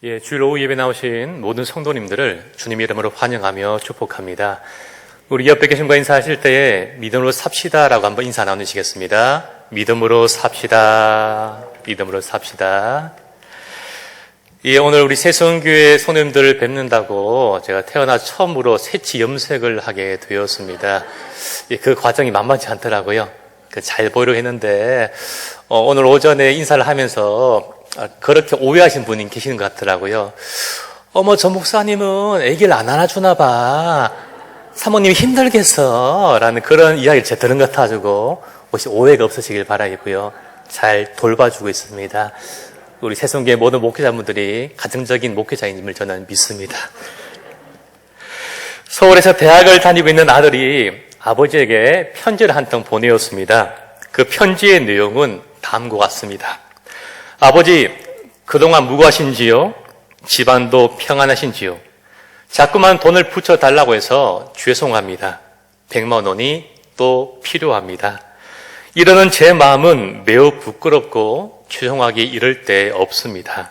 주일 오후 예배 나오신 모든 성도님들을 주님 이름으로 환영하며 축복합니다. 우리 옆에 계신 분 인사하실 때에 믿음으로 삽시다라고 한번 인사 나누시겠습니다. 믿음으로 삽시다. 믿음으로 삽시다. 오늘 우리 새성교회 손님들을 뵙는다고 제가 태어나 처음으로 새치 염색을 하게 되었습니다. 그 과정이 만만치 않더라고요. 잘 보이려고 했는데 오늘 오전에 인사를 하면서 그렇게 오해하신 분이 계시는 것 같더라고요. 어머, 저 목사님은 애기를 안 안아주나 봐. 사모님이 힘들겠어. 라는 그런 이야기를 제가 들은 것 같아가지고 혹시 오해가 없으시길 바라고요. 잘 돌봐주고 있습니다. 우리 새성교회 모든 목회자분들이 가정적인 목회자임을 저는 믿습니다. 서울에서 대학을 다니고 있는 아들이 아버지에게 편지를 한 통 보내었습니다. 그 편지의 내용은 다음과 같습니다. 아버지, 그동안 무고하신지요? 집안도 평안하신지요? 자꾸만 돈을 붙여달라고 해서 죄송합니다. 100만 원이 또 필요합니다. 이러는 제 마음은 매우 부끄럽고 죄송하기 이를 데 없습니다.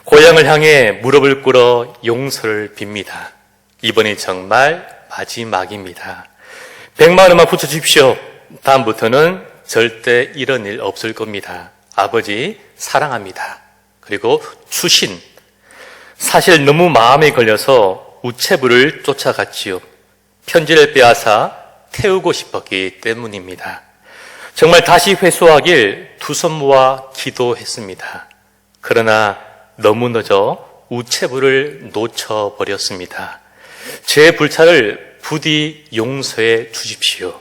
고향을 향해 무릎을 꿇어 용서를 빕니다. 이번이 정말 마지막입니다. 100만 원만 붙여주십시오. 다음부터는 절대 이런 일 없을 겁니다. 아버지 사랑합니다. 그리고 추신. 사실 너무 마음에 걸려서 우체부를 쫓아갔지요. 편지를 빼앗아 태우고 싶었기 때문입니다. 정말 다시 회수하길 두 손 모아 기도했습니다. 그러나 너무 늦어 우체부를 놓쳐버렸습니다. 제 불찰을 부디 용서해 주십시오.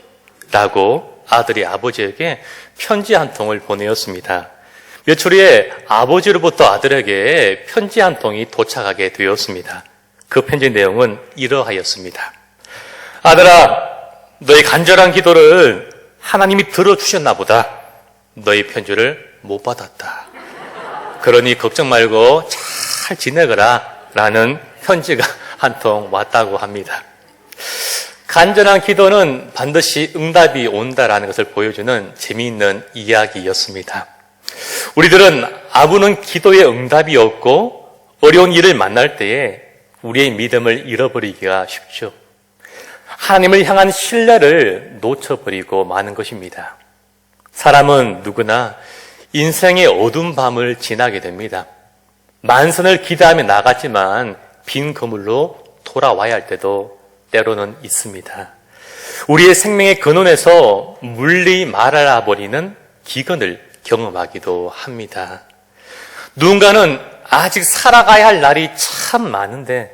라고 아들이 아버지에게 편지 한 통을 보내었습니다. 며칠 후에 아버지로부터 아들에게 편지 한 통이 도착하게 되었습니다. 그 편지 내용은 이러하였습니다. 아들아, 너의 간절한 기도를 하나님이 들어주셨나 보다. 너의 편지를 못 받았다. 그러니 걱정 말고 잘 지내거라 라는 편지가 한 통 왔다고 합니다. 간절한 기도는 반드시 응답이 온다라는 것을 보여주는 재미있는 이야기였습니다. 우리들은 아무런 기도에 응답이 없고 어려운 일을 만날 때에 우리의 믿음을 잃어버리기가 쉽죠. 하나님을 향한 신뢰를 놓쳐버리고 마는 것입니다. 사람은 누구나 인생의 어두운 밤을 지나게 됩니다. 만선을 기대하며 나갔지만 빈 그물로 돌아와야 할 때도 때로는 있습니다. 우리의 생명의 근원에서 물리 말아버리는 기근을 경험하기도 합니다. 누군가는 아직 살아가야 할 날이 참 많은데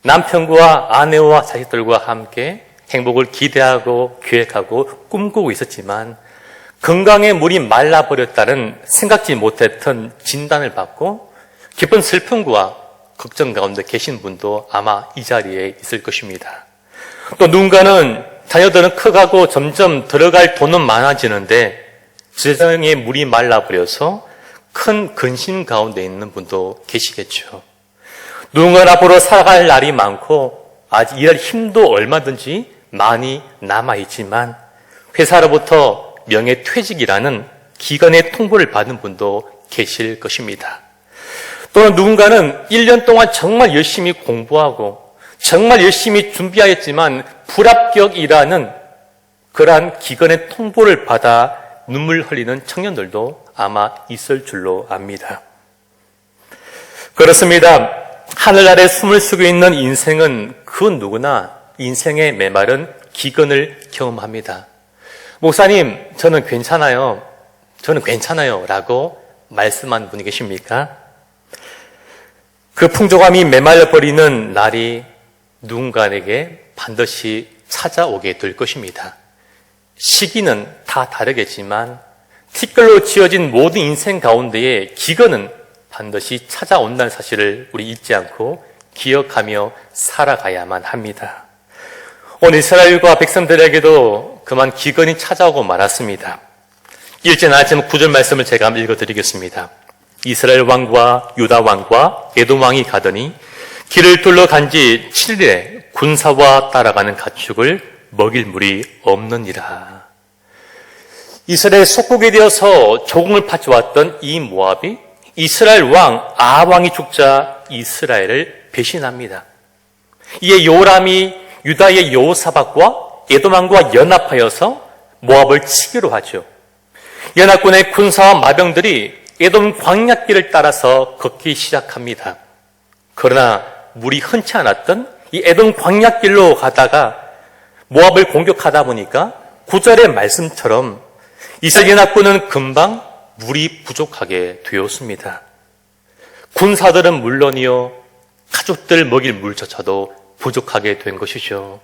남편과 아내와 자식들과 함께 행복을 기대하고 계획하고 꿈꾸고 있었지만 건강의 물이 말라버렸다는 생각지 못했던 진단을 받고 깊은 슬픔과 걱정 가운데 계신 분도 아마 이 자리에 있을 것입니다. 또 누군가는 자녀들은 커가고 점점 들어갈 돈은 많아지는데 재정의 물이 말라버려서 큰 근심 가운데 있는 분도 계시겠죠. 누군가는 앞으로 살아갈 날이 많고 아직 일할 힘도 얼마든지 많이 남아있지만 회사로부터 명예퇴직이라는 기관의 통보를 받은 분도 계실 것입니다. 또는 누군가는 1년 동안 정말 열심히 공부하고 정말 열심히 준비하였지만 불합격이라는 그러한 기관의 통보를 받아 눈물 흘리는 청년들도 아마 있을 줄로 압니다. 그렇습니다. 하늘 아래 숨을 쉬고 있는 인생은 그 누구나 인생의 메마른 기근을 경험합니다. 목사님, 저는 괜찮아요. 라고 말씀한 분이 계십니까? 그 풍족함이 메말려버리는 날이 누군가에게 반드시 찾아오게 될 것입니다. 시기는 다 다르겠지만 티끌로 지어진 모든 인생 가운데에 기근은 반드시 찾아온다는 사실을 우리 잊지 않고 기억하며 살아가야만 합니다. 오늘 이스라엘과 백성들에게도 그만 기근이 찾아오고 말았습니다. 읽지 않았지만 9절 말씀을 제가 한번 읽어드리겠습니다. 이스라엘 왕과 유다 왕과 에돔 왕이 가더니 길을 둘러간 지 7일에 군사와 따라가는 가축을 먹일 물이 없느니라. 이스라엘 속국이 되어서 조공을 바쳐왔던 이 모압이 이스라엘 왕 아합 왕이 죽자 이스라엘을 배신합니다. 이에 요람이 유다의 여호사밧과 에돔 왕과 연합하여서 모압을 치기로 하죠. 연합군의 군사와 마병들이 에돔 광야길을 따라서 걷기 시작합니다. 그러나 물이 흔치 않았던 이 에돔 광야길로 가다가 모압을 공격하다 보니까 9절의 말씀처럼 이스라엘 연합군은 금방 물이 부족하게 되었습니다. 군사들은 물론이요, 가족들 먹일 물조차도 부족하게 된 것이죠.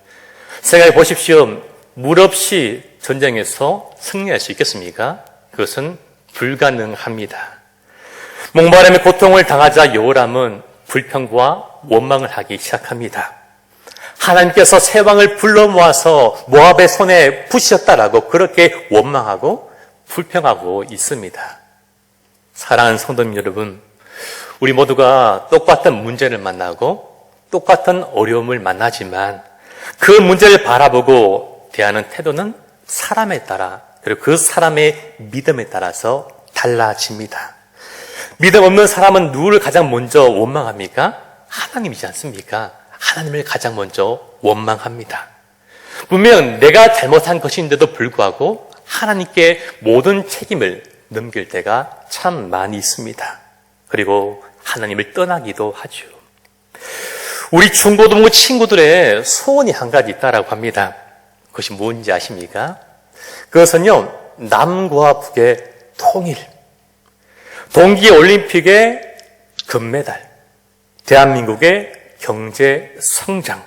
생각해 보십시오. 물 없이 전쟁에서 승리할 수 있겠습니까? 그것은 불가능합니다. 목마름의 고통을 당하자 여호람은 불평과 원망을 하기 시작합니다. 하나님께서 새 왕을 불러 모아서 모압의 손에 부시셨다라고 그렇게 원망하고 불평하고 있습니다. 사랑하는 성도님 여러분, 우리 모두가 똑같은 문제를 만나고 똑같은 어려움을 만나지만 그 문제를 바라보고 대하는 태도는 사람에 따라, 그리고 그 사람의 믿음에 따라서 달라집니다. 믿음 없는 사람은 누구를 가장 먼저 원망합니까? 하나님이지 않습니까? 하나님을 가장 먼저 원망합니다. 분명 내가 잘못한 것인데도 불구하고 하나님께 모든 책임을 넘길 때가 참 많이 있습니다. 그리고 하나님을 떠나기도 하죠. 우리 중고등부 친구들의 소원이 한 가지 있다라고 합니다. 그것이 뭔지 아십니까? 그것은요, 남과 북의 통일, 동계올림픽의 금메달, 대한민국의 경제 성장,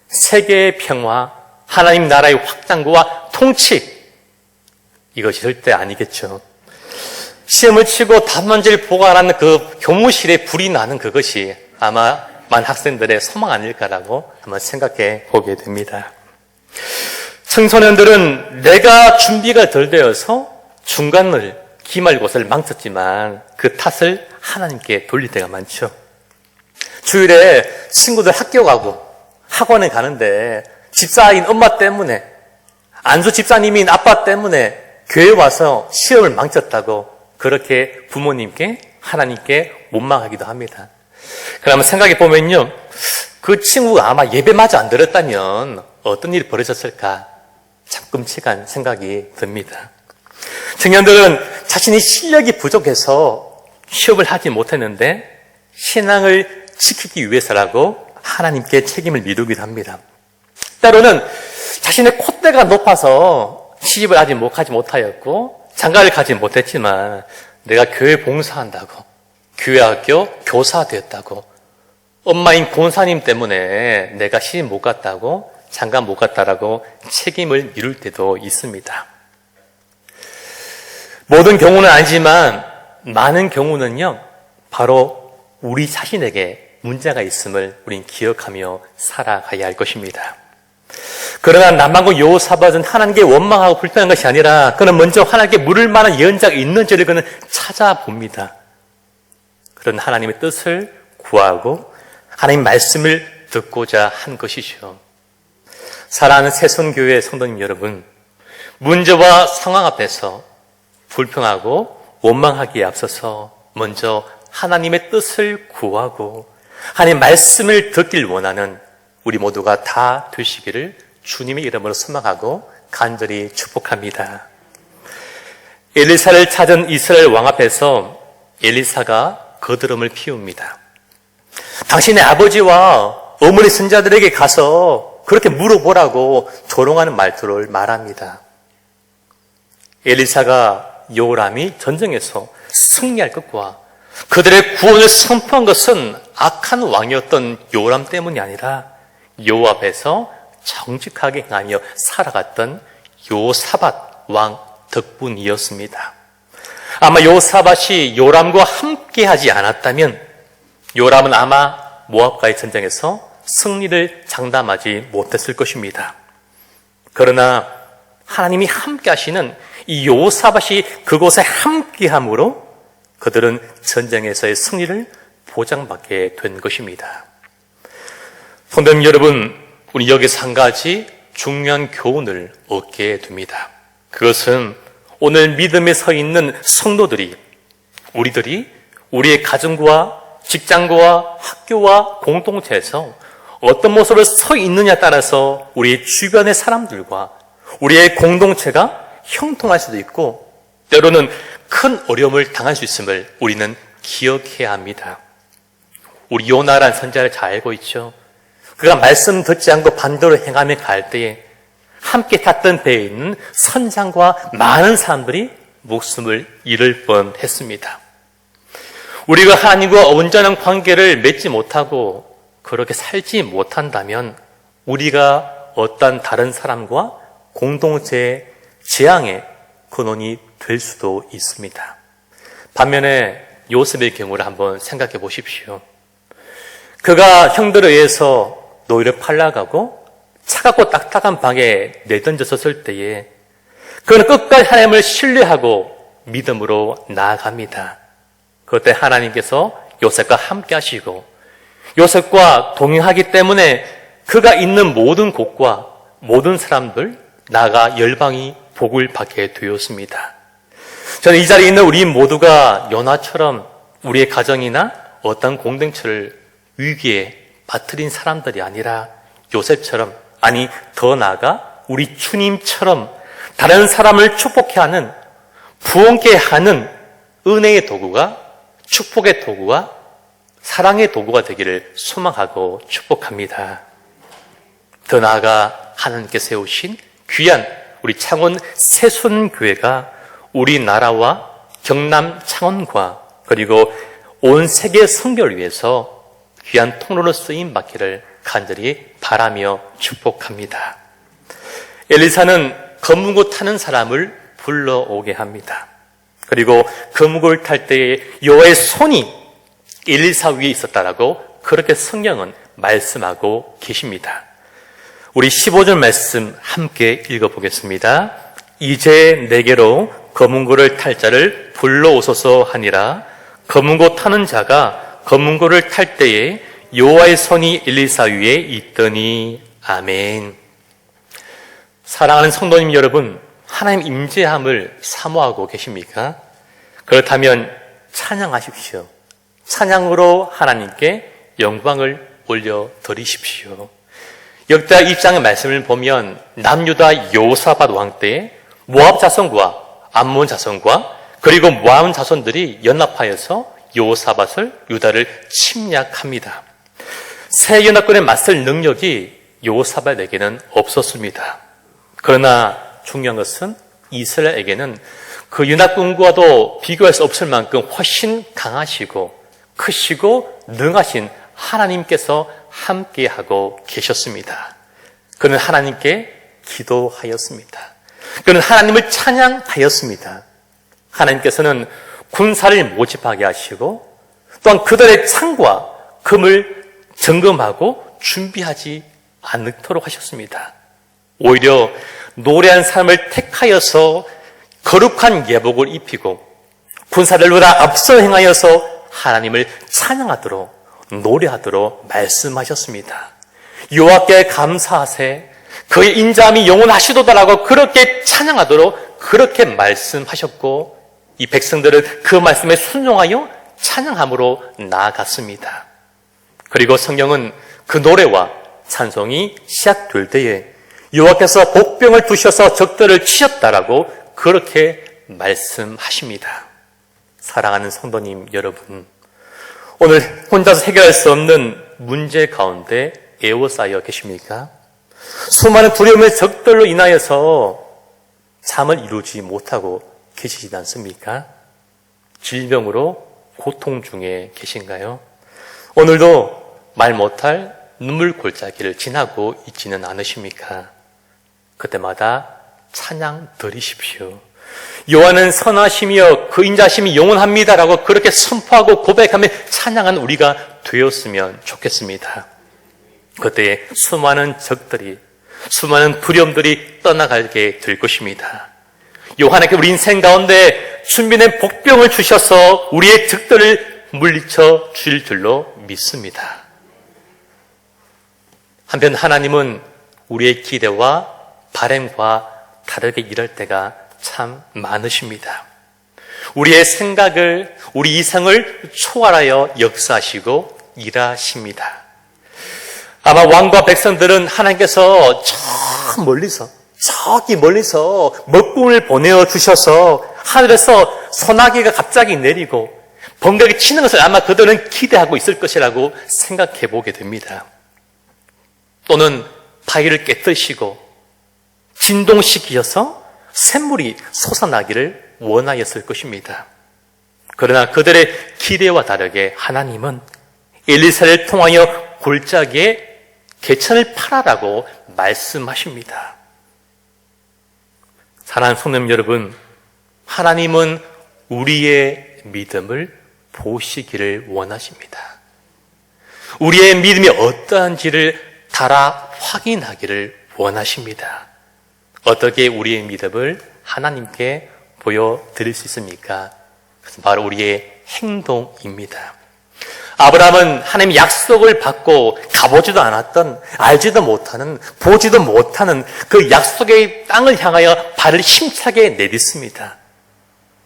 세계의 평화, 하나님 나라의 확장과 통치, 이것이 절대 아니겠죠. 시험을 치고 답문제를 보관하는 그 교무실에 불이 나는 그것이 아마 많은 학생들의 소망 아닐까라고 한번 생각해 보게 됩니다. 청소년들은 내가 준비가 덜 되어서 중간을 기말고사를 망쳤지만 그 탓을 하나님께 돌릴 때가 많죠. 주일에 친구들 학교 가고 학원에 가는데 집사인 엄마 때문에, 안수 집사님인 아빠 때문에 교회 와서 시험을 망쳤다고 그렇게 부모님께, 하나님께 원망하기도 합니다. 그러면 생각해 보면요, 그 친구가 아마 예배마저 안 들었다면 어떤 일이 벌어졌을까 참 끔찍한 생각이 듭니다. 청년들은 자신이 실력이 부족해서 시험을 하지 못했는데 신앙을 지키기 위해서라고 하나님께 책임을 미루기도 합니다. 때로는 자신의 콧대가 높아서 시집을 아직 하지 못하였고 장가를 가지 못했지만 내가 교회 봉사한다고, 교회 학교 교사 되었다고, 엄마인 권사님 때문에 내가 시집 못 갔다고, 장가 못 갔다라고 책임을 미룰 때도 있습니다. 모든 경우는 아니지만 많은 경우는요, 바로 우리 자신에게 문제가 있음을 우린 기억하며 살아가야 할 것입니다. 그러나 남방국 여호사밧은 하나님께 원망하고 불평한 것이 아니라 그는 먼저 하나님께 물을 만한 예언자가 있는지를 그는 찾아봅니다. 그런 하나님의 뜻을 구하고 하나님 말씀을 듣고자 한 것이죠. 사랑하는 새손교회 성도님 여러분, 문제와 상황 앞에서 불평하고 원망하기에 앞서서 먼저 하나님의 뜻을 구하고 하나님의 말씀을 듣길 원하는 우리 모두가 다 되시기를 주님의 이름으로 소망하고 간절히 축복합니다. 엘리사를 찾은 이스라엘 왕 앞에서 엘리사가 거드름을 피웁니다. 당신의 아버지와 어머니 선자들에게 가서 그렇게 물어보라고 조롱하는 말투를 말합니다. 엘리사가 요람이 전쟁에서 승리할 것과 그들의 구원을 선포한 것은 악한 왕이었던 요람 때문이 아니라 여호와 앞에서 정직하게 행하며 살아갔던 여호사밧 왕 덕분이었습니다. 아마 여호사밧이 요람과 함께하지 않았다면 요람은 아마 모압과의 전쟁에서 승리를 장담하지 못했을 것입니다. 그러나 하나님이 함께 하시는 이 여호사밧이 그곳에 함께함으로 그들은 전쟁에서의 승리를 보장받게 된 것입니다. 성도님 여러분, 우리 여기서 한 가지 중요한 교훈을 얻게 됩니다. 그것은 오늘 믿음에 서 있는 성도들이, 우리들이 우리의 가정과 직장과 학교와 공동체에서 어떤 모습으로 서 있느냐에 따라서 우리 주변의 사람들과 우리의 공동체가 형통할 수도 있고 때로는 큰 어려움을 당할 수 있음을 우리는 기억해야 합니다. 우리 요나라는 선지자를 잘 알고 있죠. 그가 말씀 듣지 않고 반대로 행하며 갈 때에 함께 탔던 배에 있는 선장과 많은 사람들이 목숨을 잃을 뻔했습니다. 우리가 하나님과 온전한 관계를 맺지 못하고 그렇게 살지 못한다면 우리가 어떤 다른 사람과 공동체의 재앙의 근원이 될 수도 있습니다. 반면에 요셉의 경우를 한번 생각해 보십시오. 그가 형들에 의해서 노예를 팔려가고 차갑고 딱딱한 방에 내던졌을 때에 그는 끝까지 하나님을 신뢰하고 믿음으로 나아갑니다. 그때 하나님께서 요셉과 함께 하시고 요셉과 동행하기 때문에 그가 있는 모든 곳과 모든 사람들 나아가 열방이 복을 받게 되었습니다. 저는 이 자리에 있는 우리 모두가 요나처럼 우리의 가정이나 어떤 공동체를 위기에 빠뜨린 사람들이 아니라 요셉처럼, 아니 더 나아가 우리 주님처럼 다른 사람을 축복해 하는, 부흥케 하는 은혜의 도구가, 축복의 도구가, 사랑의 도구가 되기를 소망하고 축복합니다. 더 나아가 하나님께 세우신 귀한 우리 창원 새순교회가 우리나라와 경남 창원과 그리고 온 세계 선교를 위해서 귀한 통로로 쓰임 받기를 간절히 바라며 축복합니다. 엘리사는 거무고 타는 사람을 불러오게 합니다. 그리고 거무고를 탈 때에 여호와의 손이 엘리사 위에 있었다라고 그렇게 성경은 말씀하고 계십니다. 우리 15절 말씀 함께 읽어보겠습니다. 이제 내게로 거문고를 탈 자를 불러오소서 하니라. 거문고 타는 자가 거문고를 탈 때에 여호와의 손이 엘리사 위에 있더니. 아멘. 사랑하는 성도님 여러분, 하나님 임재함을 사모하고 계십니까? 그렇다면 찬양하십시오. 찬양으로 하나님께 영광을 올려드리십시오. 역대하 1장의 말씀을 보면 남유다 여호사밧 왕 때에 모압 자손과 암몬 자손과 그리고 모압 자손들이 연합하여서 여호사밧을 유다를 침략합니다. 새 연합군에 맞설 능력이 여호사밧에게는 없었습니다. 그러나 중요한 것은 이스라엘에게는 그 연합군과도 비교할 수 없을 만큼 훨씬 강하시고 크시고 능하신 하나님께서 함께하고 계셨습니다. 그는 하나님께 기도하였습니다. 그는 하나님을 찬양하였습니다. 하나님께서는 군사를 모집하게 하시고 또한 그들의 창과 금을 점검하고 준비하지 않도록 하셨습니다. 오히려 노래한 사람을 택하여서 거룩한 예복을 입히고 군사를 보다 앞서 행하여서 하나님을 찬양하도록 노래하도록 말씀하셨습니다. 여호와께 감사하세 그의 인자함이 영원하시도다라고 그렇게 찬양하도록 그렇게 말씀하셨고 이 백성들은 그 말씀에 순종하여 찬양함으로 나아갔습니다. 그리고 성경은 그 노래와 찬송이 시작될 때에 여호와께서 복병을 두셔서 적들을 치셨다라고 그렇게 말씀하십니다. 사랑하는 성도님 여러분, 오늘 혼자서 해결할 수 없는 문제 가운데 에워싸여 계십니까? 수많은 두려움의 적들로 인하여서 잠을 이루지 못하고 계시지 않습니까? 질병으로 고통 중에 계신가요? 오늘도 말 못할 눈물 골짜기를 지나고 있지는 않으십니까? 그때마다 찬양 드리십시오. 여호와는 선하시며 그 인자심이 영원합니다라고 그렇게 선포하고 고백하며 찬양한 우리가 되었으면 좋겠습니다. 그때 수많은 적들이, 수많은 두려움들이 떠나가게 될 것입니다. 하나님께 우리 인생 가운데 준비된 복병을 주셔서 우리의 적들을 물리쳐 주실 줄로 믿습니다. 한편 하나님은 우리의 기대와 바람과 다르게 일할 때가 참 많으십니다. 우리의 생각을, 우리 이상을 초월하여 역사하시고 일하십니다. 아마 왕과 백성들은 하나님께서 저기 멀리서 먹궁을 보내어 주셔서 하늘에서 소나기가 갑자기 내리고 번개가 치는 것을 아마 그들은 기대하고 있을 것이라고 생각해 보게 됩니다. 또는 바위를 깨뜨리시고 진동시키셔서 샘물이 솟아나기를 원하였을 것입니다. 그러나 그들의 기대와 다르게 하나님은 엘리사를 통하여 골짜기에 개천을 파라라고 말씀하십니다. 사랑하는 성도님 여러분, 하나님은 우리의 믿음을 보시기를 원하십니다. 우리의 믿음이 어떠한지를 달아 확인하기를 원하십니다. 어떻게 우리의 믿음을 하나님께 보여드릴 수 있습니까? 그것은 바로 우리의 행동입니다. 아브라함은 하나님의 약속을 받고 가보지도 않았던, 알지도 못하는, 보지도 못하는 그 약속의 땅을 향하여 발을 힘차게 내딛습니다.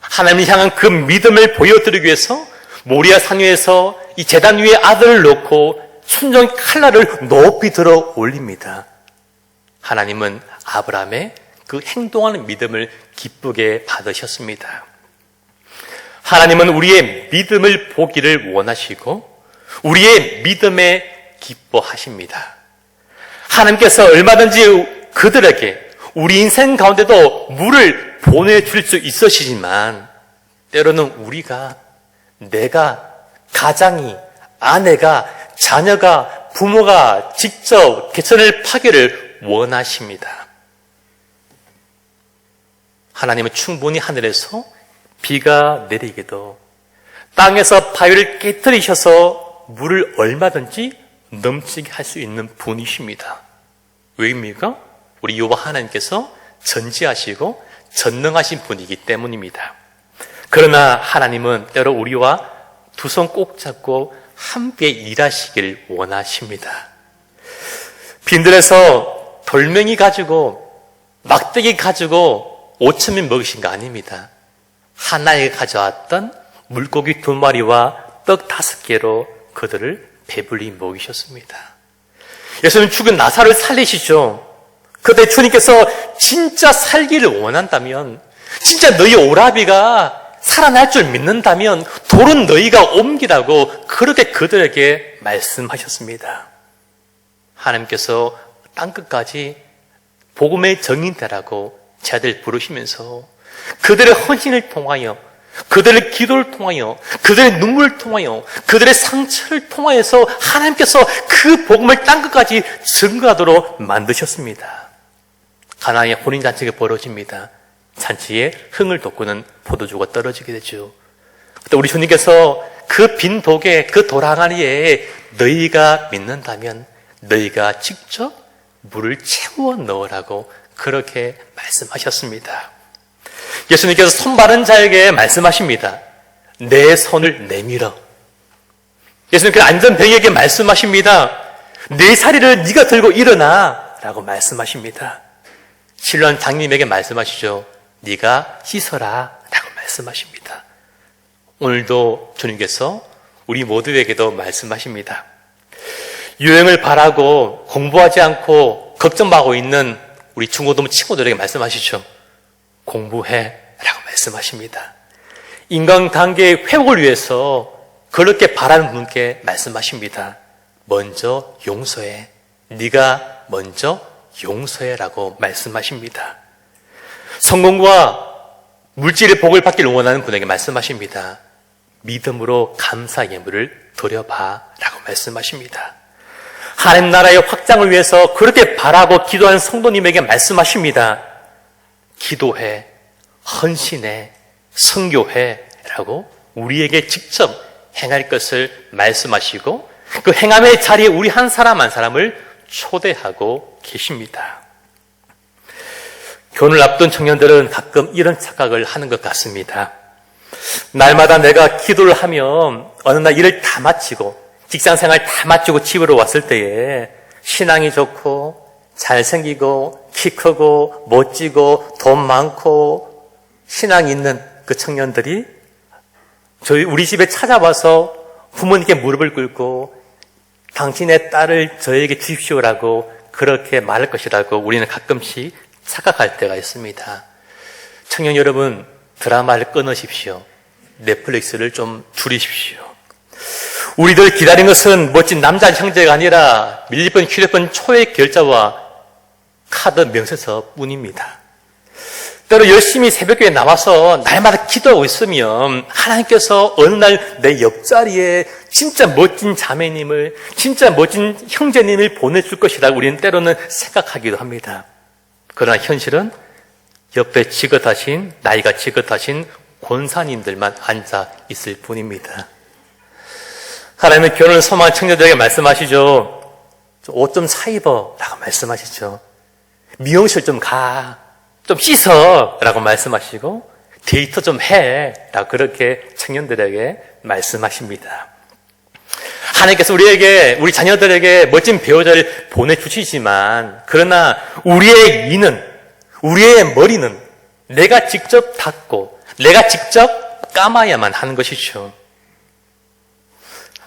하나님을 향한 그 믿음을 보여드리기 위해서 모리아 산 위에서 이 제단 위에 아들을 놓고 순정 칼날을 높이 들어 올립니다. 하나님은 아브라함의 그 행동하는 믿음을 기쁘게 받으셨습니다. 하나님은 우리의 믿음을 보기를 원하시고 우리의 믿음에 기뻐하십니다. 하나님께서 얼마든지 그들에게 우리 인생 가운데도 물을 보내줄 수 있으시지만 때로는 우리가, 내가, 가장이, 아내가, 자녀가, 부모가 직접 개천을 파기를 원하십니다. 하나님은 충분히 하늘에서 비가 내리게도 땅에서 바위를 깨뜨리셔서 물을 얼마든지 넘치게 할 수 있는 분이십니다. 왜입니까? 우리 여호와 하나님께서 전지하시고 전능하신 분이기 때문입니다. 그러나 하나님은 때로 우리와 두 손 꼭 잡고 함께 일하시길 원하십니다. 빈들에서 돌멩이 가지고 막대기 가지고 5,000명 먹으신 거 아닙니다. 하나에 가져왔던 물고기 2마리와 떡 5개로 그들을 배불리 먹이셨습니다. 예수님 죽은 나사로를 살리시죠. 그때 주님께서 진짜 살기를 원한다면, 진짜 너희 오라비가 살아날 줄 믿는다면 돌은 너희가 옮기라고 그렇게 그들에게 말씀하셨습니다. 하나님께서 땅끝까지 복음의 정인되라고 제자들 부르시면서 그들의 헌신을 통하여, 그들의 기도를 통하여, 그들의 눈물을 통하여, 그들의 상처를 통하여서 하나님께서 그 복음을 땅끝까지 증거하도록 만드셨습니다. 가나안의 혼인잔치가 벌어집니다. 잔치에 흥을 돋구는 포도주가 떨어지게 되죠. 그때 우리 주님께서 그 빈 독에, 그 돌항아리에 너희가 믿는다면 너희가 직접 물을 채워 넣으라고 그렇게 말씀하셨습니다. 예수님께서 손 바른 자에게 말씀하십니다. 내 손을 내밀어. 예수님께서 안전병에게 말씀하십니다. 내 사리를 네가 들고 일어나 라고 말씀하십니다. 신랑 장님에게 말씀하시죠. 네가 씻어라 라고 말씀하십니다. 오늘도 주님께서 우리 모두에게도 말씀하십니다. 유행을 바라고 공부하지 않고 걱정하고 있는 우리 중고등 친구들에게 말씀하시죠. 공부해 라고 말씀하십니다. 인간관계의 회복을 위해서 그렇게 바라는 분께 말씀하십니다. 먼저 용서해. 네가 먼저 용서해 라고 말씀하십니다. 성공과 물질의 복을 받기를 원하는 분에게 말씀하십니다. 믿음으로 감사 예물을 드려봐 라고 말씀하십니다. 하나님 나라의 확장을 위해서 그렇게 바라고 기도하는 성도님에게 말씀하십니다. 기도해, 헌신해, 선교해 라고 우리에게 직접 행할 것을 말씀하시고 그 행함의 자리에 우리 한 사람 한 사람을 초대하고 계십니다. 결혼을 앞둔 청년들은 가끔 이런 착각을 하는 것 같습니다. 날마다 내가 기도를 하면 어느 날 일을 다 마치고 직장생활 다 마치고 집으로 왔을 때에 신앙이 좋고 잘생기고 키 크고 멋지고 돈 많고 신앙이 있는 그 청년들이 우리 집에 찾아와서 부모님께 무릎을 꿇고 당신의 딸을 저에게 주십시오라고 그렇게 말할 것이라고 우리는 가끔씩 착각할 때가 있습니다. 청년 여러분, 드라마를 끊으십시오. 넷플릭스를 좀 줄이십시오. 우리들 기다린 것은 멋진 남자 형제가 아니라 밀리번 휴대폰 초액 결제와 카드 명세서 뿐입니다. 때로 열심히 새벽에 나와서 날마다 기도하고 있으면 하나님께서 어느 날 내 옆자리에 진짜 멋진 자매님을, 진짜 멋진 형제님을 보내줄 것이라고 우리는 때로는 생각하기도 합니다. 그러나 현실은 옆에 지긋하신, 나이가 지긋하신 권사님들만 앉아 있을 뿐입니다. 하나님은 결혼을 소망하는 청년들에게 말씀하시죠. 옷 좀 사 입어 라고 말씀하시죠. 미용실 좀 가, 좀 씻어 라고 말씀하시고 데이트 좀 해 라고 그렇게 청년들에게 말씀하십니다. 하나님께서 우리 자녀들에게 멋진 배우자를 보내주시지만 그러나 우리의 미는, 우리의 머리는 내가 직접 닦고 내가 직접 감아야만 하는 것이죠.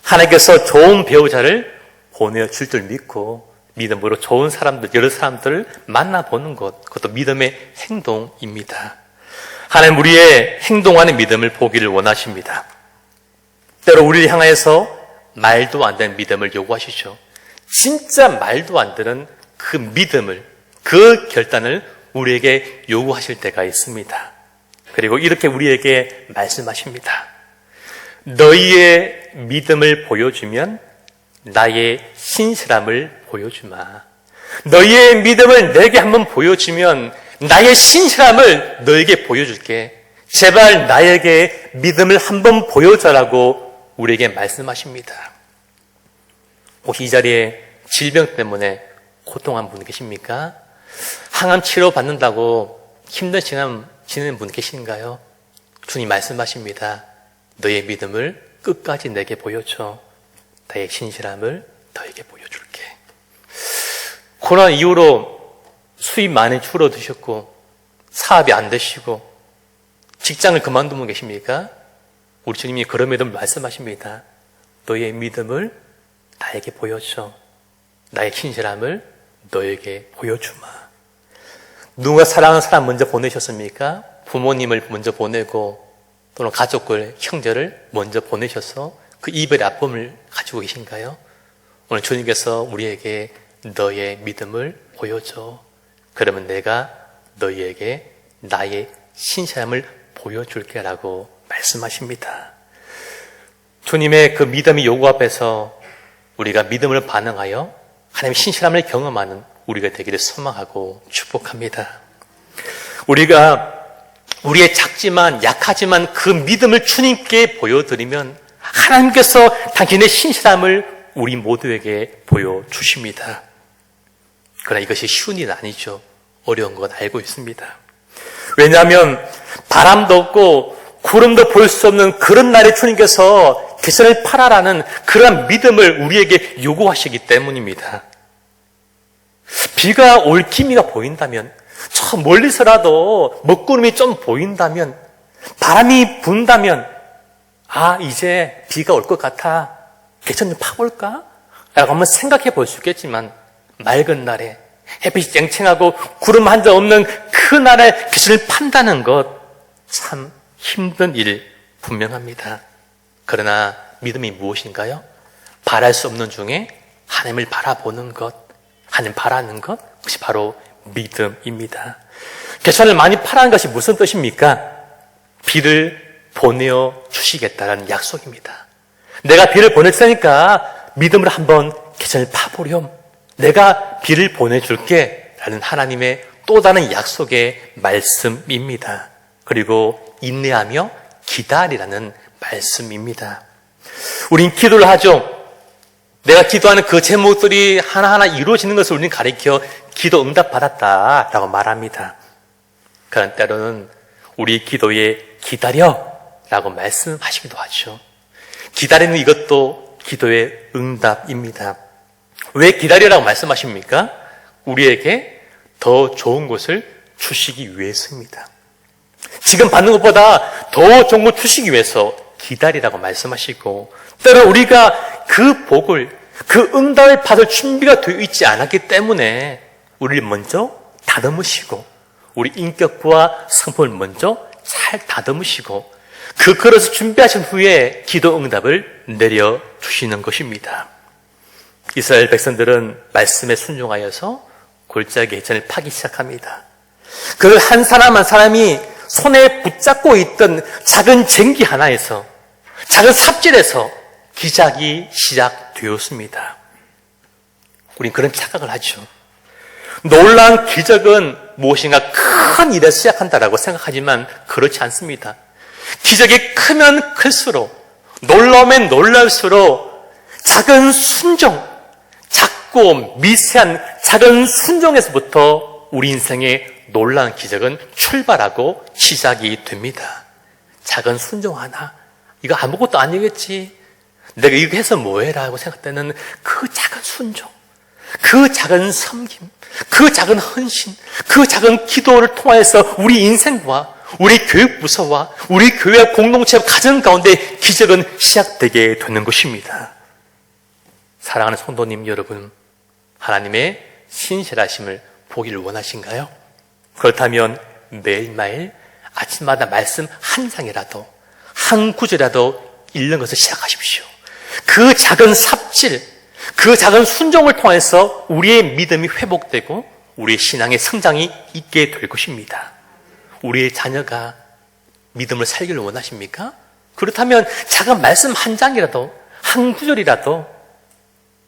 하나님께서 좋은 배우자를 보내줄 줄 믿고 믿음으로 좋은 사람들, 여러 사람들을 만나보는 것, 그것도 믿음의 행동입니다. 하나님 우리의 행동하는 믿음을 보기를 원하십니다. 때로 우리를 향해서 말도 안 되는 믿음을 요구하시죠. 진짜 말도 안 되는 그 믿음을, 그 결단을 우리에게 요구하실 때가 있습니다. 그리고 이렇게 우리에게 말씀하십니다. 너희의 믿음을 보여주면 나의 신실함을 보여주마. 너희의 믿음을 내게 한번 보여주면 나의 신실함을 너에게 보여줄게. 제발 나에게 믿음을 한번 보여줘라고 우리에게 말씀하십니다. 혹시 이 자리에 질병 때문에 고통한 분 계십니까? 항암 치료 받는다고 힘든 시간 지내는 분 계신가요? 주님 말씀하십니다. 너의 믿음을 끝까지 내게 보여줘. 나의 신실함을 너에게 보여줄게. 코로나 이후로 수입 많이 줄어드셨고 사업이 안 되시고 직장을 그만둔 분 계십니까? 우리 주님이 그럼에도 말씀하십니다. 너의 믿음을 나에게 보여줘. 나의 신실함을 너에게 보여주마. 누가 사랑하는 사람 먼저 보내셨습니까? 부모님을 먼저 보내고 또는 가족을, 형제를 먼저 보내셔서 그 이별의 아픔을 가지고 계신가요? 오늘 주님께서 우리에게 너의 믿음을 보여줘. 그러면 내가 너희에게 나의 신실함을 보여줄게 라고 말씀하십니다. 주님의 그 믿음의 요구 앞에서 우리가 믿음을 반응하여 하나님의 신실함을 경험하는 우리가 되기를 소망하고 축복합니다. 우리가 우리의 작지만 약하지만 그 믿음을 주님께 보여드리면 하나님께서 당신의 신실함을 우리 모두에게 보여주십니다. 그러나 이것이 쉬운 일은 아니죠. 어려운 건 알고 있습니다. 왜냐하면 바람도 없고 구름도 볼 수 없는 그런 날에 주님께서 계산을 팔아라는 그런 믿음을 우리에게 요구하시기 때문입니다. 비가 올 기미가 보인다면, 저 멀리서라도 먹구름이 좀 보인다면, 바람이 분다면, 아, 이제 비가 올 것 같아. 개천 좀 파볼까? 라고 한번 생각해 볼 수 있겠지만, 맑은 날에 햇빛이 쨍쨍하고 구름 한 점 없는 그 날에 개천을 판다는 것, 참 힘든 일 분명합니다. 그러나 믿음이 무엇인가요? 바랄 수 없는 중에 하나님을 바라보는 것, 하나님 바라는 것, 그것이 바로 믿음입니다. 개천을 많이 파라는 것이 무슨 뜻입니까? 비를 보내어 주시겠다라는 약속입니다. 내가 비를 보낼 테니까 믿음으로 한번 개천을 파보렴. 내가 비를 보내줄게 라는 하나님의 또 다른 약속의 말씀입니다. 그리고 인내하며 기다리라는 말씀입니다. 우린 기도를 하죠. 내가 기도하는 그 제목들이 하나하나 이루어지는 것을 우리는 가리켜 기도 응답 받았다 라고 말합니다. 그런 때로는 우리 기도에 기다려 라고 말씀하시기도 하죠. 기다리는 이것도 기도의 응답입니다. 왜 기다리라고 말씀하십니까? 우리에게 더 좋은 것을 주시기 위해서입니다. 지금 받는 것보다 더 좋은 걸 주시기 위해서 기다리라고 말씀하시고, 때로 우리가 그 복을, 그 응답을 받을 준비가 되어 있지 않았기 때문에 우리를 먼저 다듬으시고, 우리 인격과 성품을 먼저 잘 다듬으시고, 그 그릇을 준비하신 후에 기도 응답을 내려주시는 것입니다. 이스라엘 백성들은 말씀에 순종하여서 골짜기 해전을 파기 시작합니다. 그 한 사람 한 사람이 손에 붙잡고 있던 작은 쟁기 하나에서, 작은 삽질에서 기작이 시작되었습니다. 우린 그런 착각을 하죠. 놀라운 기적은 무엇인가 큰 일에서 시작한다라고 생각하지만 그렇지 않습니다. 기적이 크면 클수록, 놀라우면 놀랄수록 작은 순종, 작고 미세한 작은 순종에서부터 우리 인생의 놀라운 기적은 출발하고 시작이 됩니다. 작은 순종 하나, 이거 아무것도 아니겠지, 내가 이거 해서 뭐해라 하고 생각할 때는 그 작은 순종, 그 작은 섬김, 그 작은 헌신, 그 작은 기도를 통해서 우리 인생과 우리 교육 부서와 우리 교회 공동체 가정 가운데 기적은 시작되게 되는 것입니다. 사랑하는 성도님 여러분, 하나님의 신실하심을 보기를 원하신가요? 그렇다면 매일매일 아침마다 말씀 한 장이라도, 한 구절이라도 읽는 것을 시작하십시오. 그 작은 삽질, 그 작은 순종을 통해서 우리의 믿음이 회복되고 우리의 신앙의 성장이 있게 될 것입니다. 우리의 자녀가 믿음을 살기를 원하십니까? 그렇다면 작은 말씀 한 장이라도, 한 구절이라도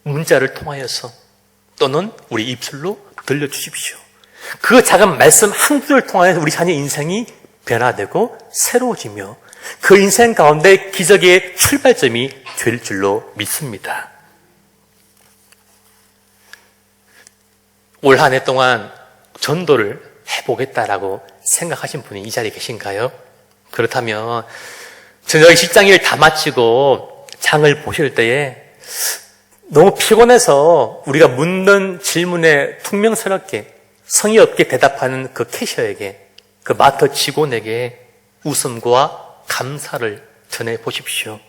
문자를 통하여서 또는 우리 입술로 들려주십시오. 그 작은 말씀 한 구절을 통하여서 우리 자녀의 인생이 변화되고 새로워지며 그 인생 가운데 기적의 출발점이 될 줄로 믿습니다. 올 한 해 동안 전도를 해보겠다라고 생각하신 분이 이 자리에 계신가요? 그렇다면 저녁에 직장일 다 마치고 장을 보실 때에 너무 피곤해서 우리가 묻는 질문에 퉁명스럽게 성의 없게 대답하는 그 캐셔에게, 그 마트 직원에게 웃음과 감사를 전해 보십시오.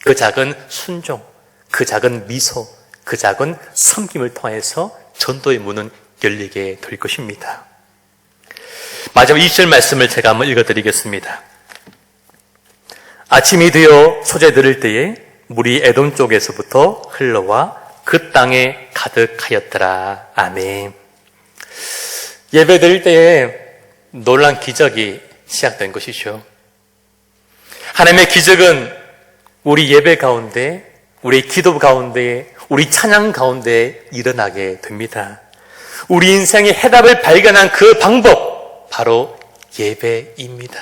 그 작은 순종, 그 작은 미소, 그 작은 섬김을 통해서 전도의 문은 열리게 될 것입니다. 마지막 2절 말씀을 제가 한번 읽어드리겠습니다. 아침이 되어 소재 들을 때에 물이 에돔 쪽에서부터 흘러와 그 땅에 가득하였더라. 아멘. 예배 드릴 때에 놀란 기적이 시작된 것이죠. 하나님의 기적은 우리 예배 가운데, 우리 기도 가운데, 우리 찬양 가운데 일어나게 됩니다. 우리 인생의 해답을 발견한 그 방법, 바로 예배입니다.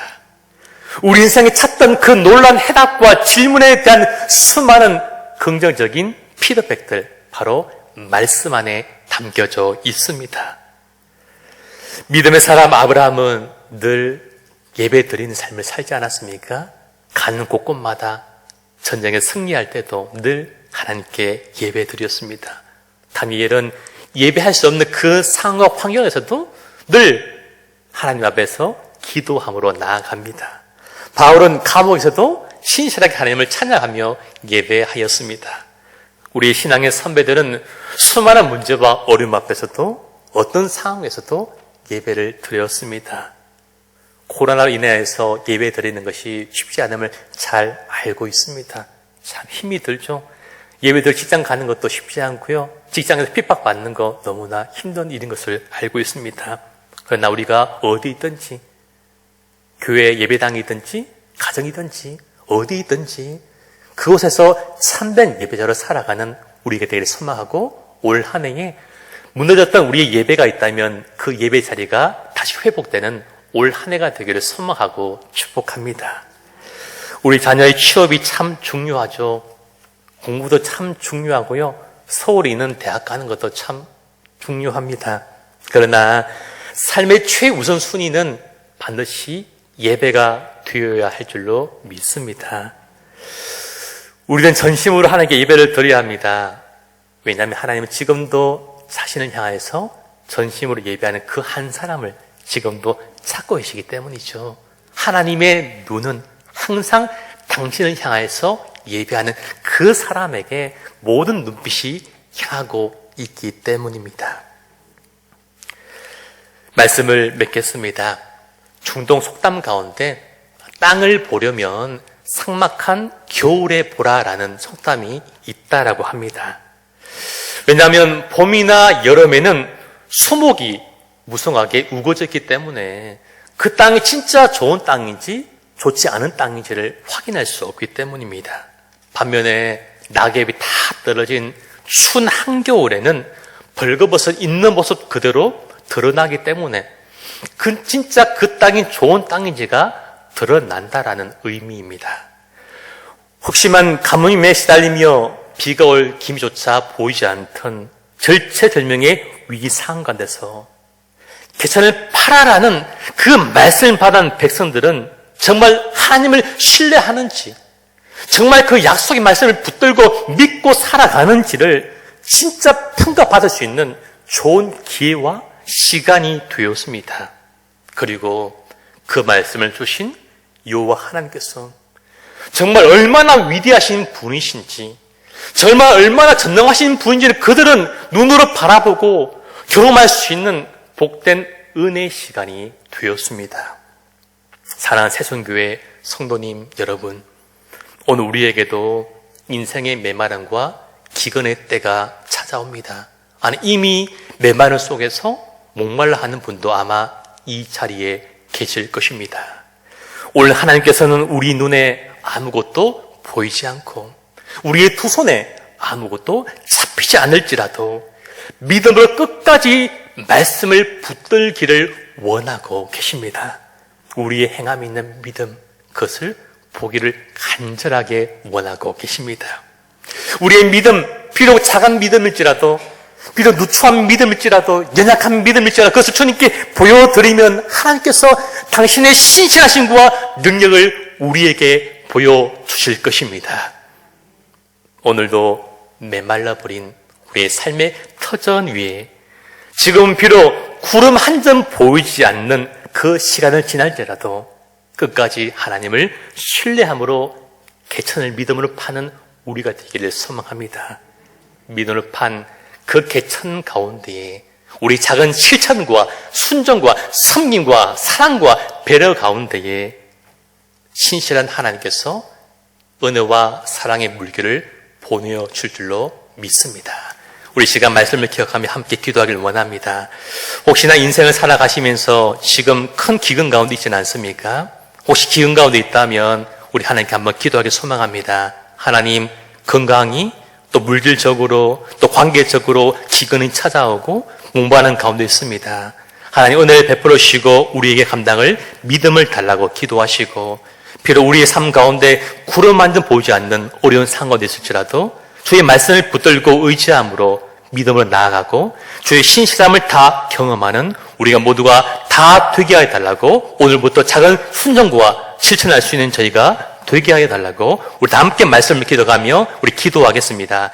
우리 인생이 찾던 그 놀란 해답과 질문에 대한 수많은 긍정적인 피드백들, 바로 말씀 안에 담겨져 있습니다. 믿음의 사람 아브라함은 늘 예배 드리는 삶을 살지 않았습니까? 가는 곳곳마다 전쟁에 승리할 때도 늘 하나님께 예배 드렸습니다. 다니엘은 예배할 수 없는 그 상황 환경에서도 늘 하나님 앞에서 기도함으로 나아갑니다. 바울은 감옥에서도 신실하게 하나님을 찬양하며 예배하였습니다. 우리 신앙의 선배들은 수많은 문제와 어려움 앞에서도 어떤 상황에서도 예배를 드렸습니다. 코로나로 인해서 예배 드리는 것이 쉽지 않음을 잘 알고 있습니다. 참 힘이 들죠. 예배들 직장 가는 것도 쉽지 않고요. 직장에서 핍박받는 거 너무나 힘든 일인 것을 알고 있습니다. 그러나 우리가 어디 있든지, 교회 예배당이든지 가정이든지 어디 있든지 그곳에서 참된 예배자로 살아가는 우리에게 되기를 소망하고, 올 한 해에 무너졌던 우리의 예배가 있다면 그 예배 자리가 다시 회복되는 올 한 해가 되기를 소망하고 축복합니다. 우리 자녀의 취업이 참 중요하죠. 공부도 참 중요하고요. 서울에 있는 대학 가는 것도 참 중요합니다. 그러나 삶의 최우선 순위는 반드시 예배가 되어야 할 줄로 믿습니다. 우리는 전심으로 하나님께 예배를 드려야 합니다. 왜냐하면 하나님은 지금도 자신을 향해서 전심으로 예배하는 그 한 사람을 지금도 찾고 계시기 때문이죠. 하나님의 눈은 항상 당신을 향해서 예배하는 그 사람에게 모든 눈빛이 향하고 있기 때문입니다. 말씀을 맺겠습니다. 중동 속담 가운데 땅을 보려면 삭막한 겨울에 보라라는 속담이 있다라고 합니다. 왜냐하면 봄이나 여름에는 수목이 무성하게 우거졌기 때문에 그 땅이 진짜 좋은 땅인지 좋지 않은 땅인지를 확인할 수 없기 때문입니다. 반면에 낙엽이 다 떨어진 추운 한겨울에는 벌거벗은 있는 모습 그대로 드러나기 때문에 진짜 그 땅이 좋은 땅인지가 드러난다라는 의미입니다. 혹시만 가뭄에 시달리며 비가 올 기미조차 보이지 않던 절체절명의 위기 상황 가운데서 개천을 팔아라는 그 말씀을 받은 백성들은 정말 하나님을 신뢰하는지, 정말 그 약속의 말씀을 붙들고 믿고 살아가는지를 진짜 평가받을 수 있는 좋은 기회와 시간이 되었습니다. 그리고 그 말씀을 주신 여호와 하나님께서 정말 얼마나 위대하신 분이신지, 정말 얼마나 전능하신 분인지를 그들은 눈으로 바라보고 경험할 수 있는 복된 은혜의 시간이 되었습니다. 사랑하는 새순교회 성도님 여러분, 오늘 우리에게도 인생의 메마름과 기근의 때가 찾아옵니다. 아니, 이미 메마름 속에서 목말라 하는 분도 아마 이 자리에 계실 것입니다. 오늘 하나님께서는 우리 눈에 아무것도 보이지 않고 우리의 두 손에 아무것도 잡히지 않을지라도 믿음으로 끝까지 말씀을 붙들기를 원하고 계십니다. 우리의 행함이 있는 믿음, 그것을 보기를 간절하게 원하고 계십니다. 우리의 믿음, 비록 작은 믿음일지라도, 비록 누추한 믿음일지라도, 연약한 믿음일지라도 그것을 주님께 보여드리면 하나님께서 당신의 신실하신 구와 능력을 우리에게 보여주실 것입니다. 오늘도 메말라버린 우리의 삶의 터전 위에 지금 비록 구름 한 점 보이지 않는 그 시간을 지날지라도 끝까지 하나님을 신뢰함으로 개천을 믿음으로 파는 우리가 되기를 소망합니다. 믿음으로 판 그 개천 가운데에 우리 작은 실천과 순종과 섬김과 사랑과 배려 가운데에 신실한 하나님께서 은혜와 사랑의 물결을 보내줄 줄로 믿습니다. 우리 시간 말씀을 기억하며 함께 기도하길 원합니다. 혹시나 인생을 살아가시면서 지금 큰 기근 가운데 있지는 않습니까? 혹시 기근 가운데 있다면 우리 하나님께 한번 기도하길 소망합니다. 하나님, 건강이 또 물질적으로 또 관계적으로 기근이 찾아오고 공부하는 가운데 있습니다. 하나님 은혜를 베풀어 주시고 우리에게 감당을 믿음을 달라고 기도하시고, 비록 우리의 삶 가운데 구름 한 점 보이지 않는 어려운 상황이 있을지라도 주의 말씀을 붙들고 의지함으로 믿음으로 나아가고 주의 신실함을 다 경험하는 우리가 모두가 다 되게 하여 달라고, 오늘부터 작은 순종과 실천할 수 있는 저희가 되게 하여 달라고 우리 다 함께 말씀을 기도하며 우리 기도하겠습니다.